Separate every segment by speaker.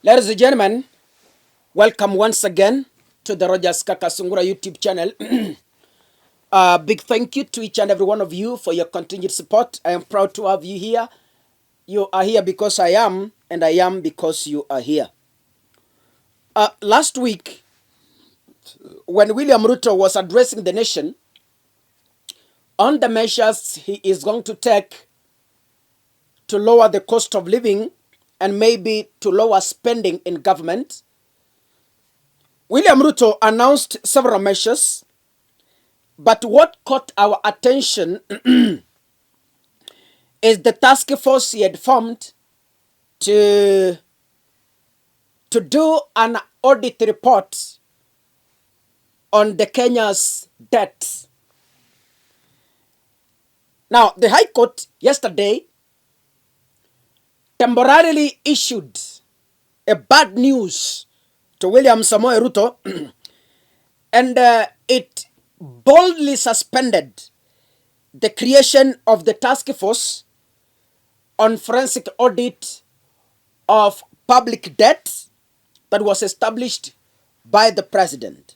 Speaker 1: Ladies and gentlemen, welcome once again to the Rogers Kakasungura YouTube channel. Big thank you to each and every one of you for your continued support. I am proud to have you here. You are here because I am, and I am because you are here. Last week, when William Ruto was addressing the nation on the measures he is going to take to lower the cost of living and maybe to lower spending in government, William Ruto announced several measures, but what caught our attention is the task force he had formed to do an audit report on the Kenya's debt. Now, the High Court yesterday temporarily issued a bad news to William Samoei Ruto and it boldly suspended the creation of the task force on forensic audit of public debt that was established by the president.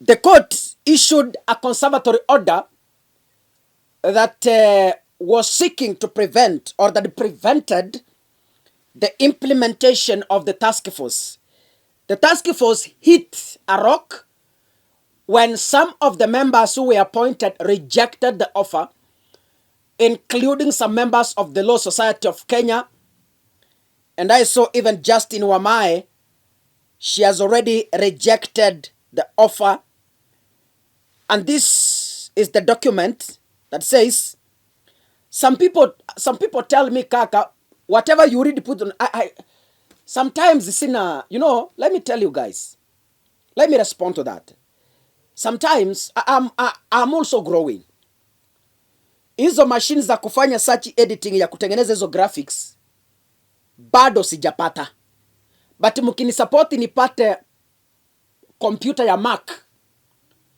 Speaker 1: The court issued a conservatory order that was seeking to prevent, or that prevented, the implementation of the task force. The task force hit a rock when some of the members who were appointed rejected the offer, including some members of the Law Society of Kenya. And I saw even Justin Wamae, she has already rejected the offer. And this is the document that says, some people tell me, Kaka, whatever you read, put on. Sometimes it's in a, let me tell you guys. Let me respond to that. Sometimes I'm also growing. Hizo machines za kufanya search editing ya kutengeneza hizo graphics bado sijapata. But mkinisupport nipate computer ya Mac.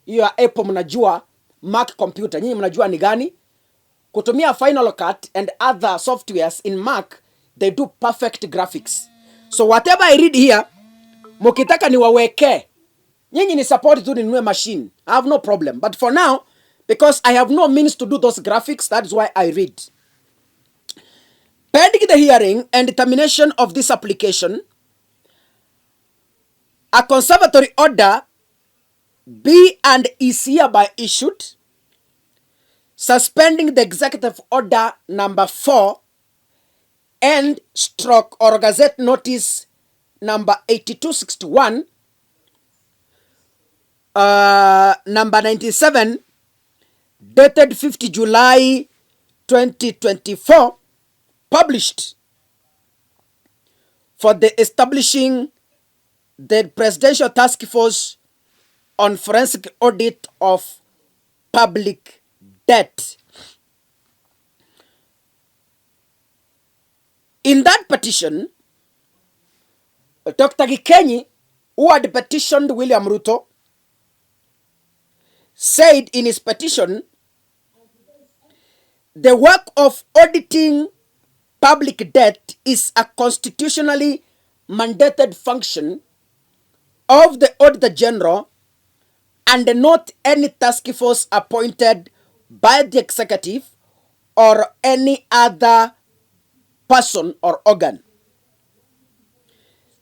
Speaker 1: Hiyo ya Apple mnajua Mac computer. Nyinyi mnajua ni gani? Kutumia Final Cut and other softwares in Mac, they do perfect graphics. So whatever I read here, mukitaka niwaweke, nyinyi ni support tu ninunue machine. I have no problem. But for now, because I have no means to do those graphics, that is why I read. Pending the hearing and determination of this application, a conservatory order be and is hereby issued, suspending the executive order number 4 and stroke or gazette notice number 8261, number 97, dated 50 July 2024, published for the establishing the Presidential Task Force on Forensic Audit of Public Debt. In that petition, Dr. Gikenyi, who had petitioned William Ruto, said in his petition, the work of auditing public debt is a constitutionally mandated function of the Auditor General and not any task force appointed by the executive or any other person or organ.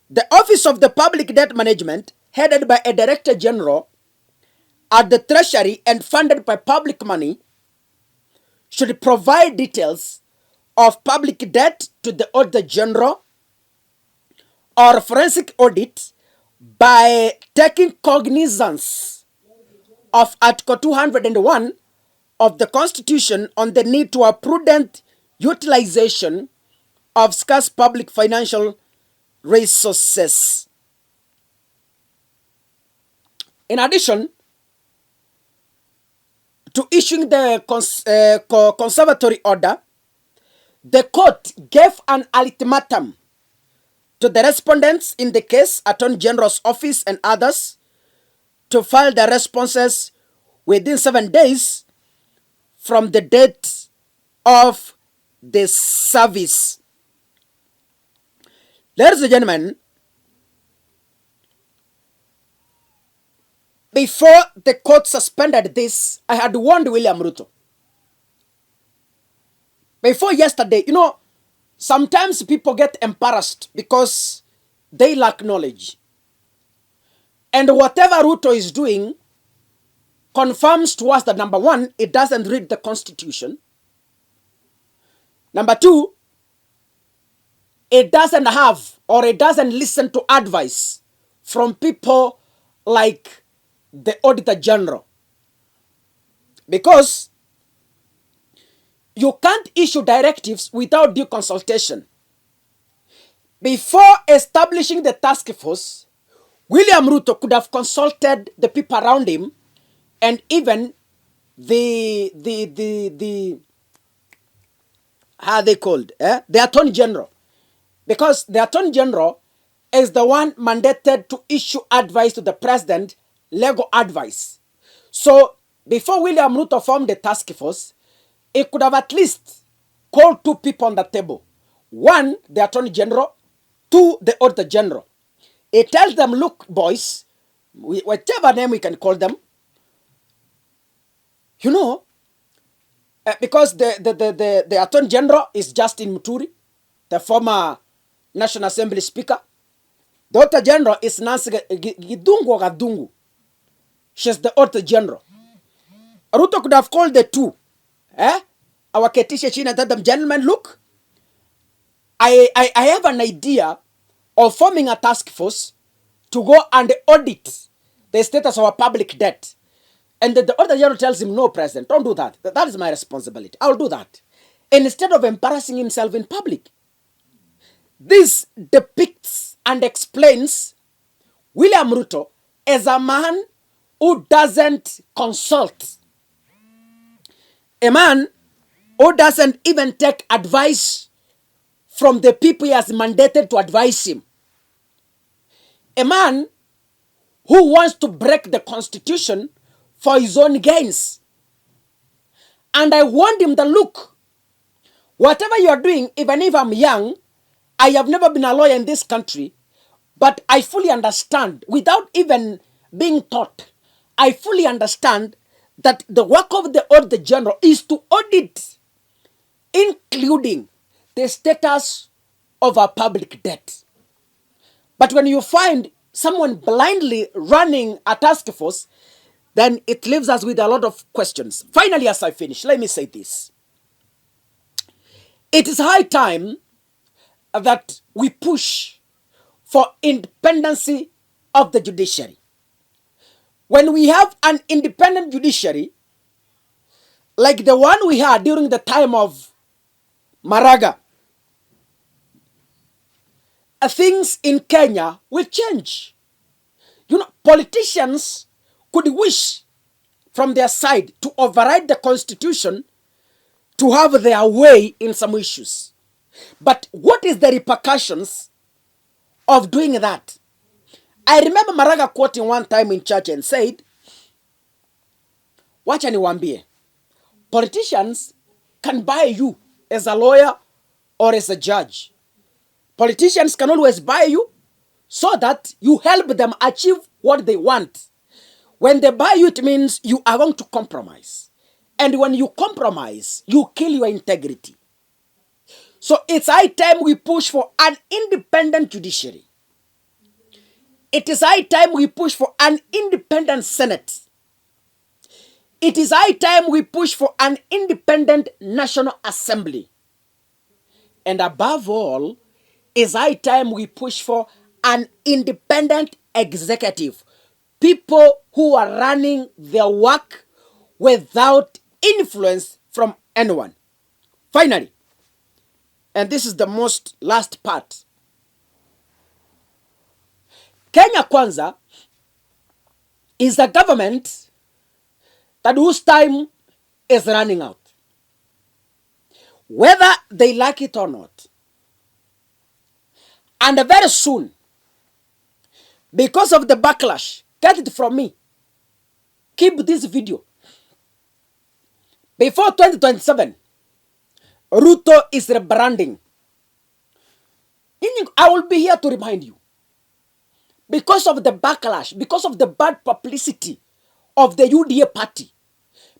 Speaker 1: The Office of the Public Debt Management, headed by a Director General at the Treasury and funded by public money, should provide details of public debt to the Auditor General or forensic audit by taking cognizance of Article 201 of the Constitution on the need to a prudent utilization of scarce public financial resources. In addition to issuing the conservatory order, the court gave an ultimatum to the respondents in the case, Attorney General's office and others, to file their responses within 7 days from the date of the service. Ladies and gentlemen, before the court suspended this, I had warned William Ruto. Before yesterday, sometimes people get embarrassed because they lack knowledge. And whatever Ruto is doing confirms to us that, number one, it doesn't read the Constitution. Number two, it doesn't have or it doesn't listen to advice from people like the Auditor General. Because you can't issue directives without due consultation. Before establishing the task force, William Ruto could have consulted the people around him and even how are they called? The Attorney General. Because the Attorney General is the one mandated to issue advice to the President, legal advice. So, before William Ruto formed the task force, it could have at least called two people on the table. One, the Attorney General. Two, the Auditor General. It tells them, look, boys, whatever name we can call them, because the Attorney General is Justin Muturi, the former National Assembly Speaker. The Auditor General is Nancy Gadungu. She's the Auditor General. Ruto could have called the two. Our Ketisha Chin and tell them, gentlemen, look, I have an idea of forming a task force to go and audit the status of our public debt. And the Auditor General tells him, no, President, don't do that. That is my responsibility. I'll do that. And instead of embarrassing himself in public. This depicts and explains William Ruto as a man who doesn't consult. A man who doesn't even take advice from the people he has mandated to advise him. A man who wants to break the Constitution for his own gains. And I warned him that, look, whatever you are doing, even if I'm young, I have never been a lawyer in this country, but I fully understand, without even being taught, I fully understand that the work of the Auditor General is to audit, including the status of our public debt. But when you find someone blindly running a task force, then it leaves us with a lot of questions. Finally, as I finish, let me say this. It is high time that we push for independency of the judiciary. When we have an independent judiciary, like the one we had during the time of Maraga, things in Kenya will change. Politicians could wish from their side to override the Constitution to have their way in some issues. But what is the repercussions of doing that? I remember Maraga quoting one time in church and said, wacha niwaambie, politicians can buy you as a lawyer or as a judge. Politicians can always buy you so that you help them achieve what they want. When they buy you, it means you are going to compromise. And when you compromise, you kill your integrity. So it's high time we push for an independent judiciary. It is high time we push for an independent Senate. It is high time we push for an independent National Assembly. And above all, it's high time we push for an independent executive. People who are running their work without influence from anyone. Finally, and this is the most last part. Kenya Kwanza is a government that whose time is running out. Whether they like it or not. And very soon, because of the backlash, get it from me. Keep this video. Before 2027, Ruto is rebranding. Nyinyi I will be here to remind you. Because of the backlash, because of the bad publicity of the UDA party,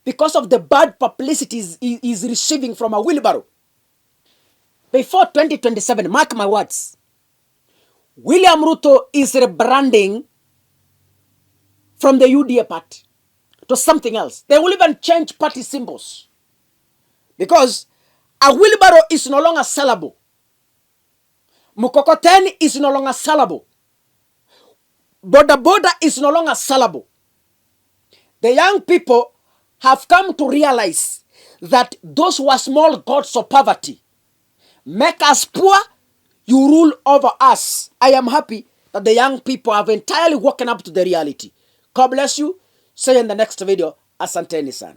Speaker 1: because of the bad publicity is receiving from a wheelbarrow, before 2027, mark my words, William Ruto is rebranding from the UDA party to something else. They will even change party symbols. Because a wheelbarrow is no longer sellable. Mukokoteni is no longer sellable. Boda boda is no longer sellable. The young people have come to realize that those were small gods of poverty. Make us poor, you rule over us. I am happy that the young people have entirely woken up to the reality. God bless you. See you in the next video. Asanteni sana.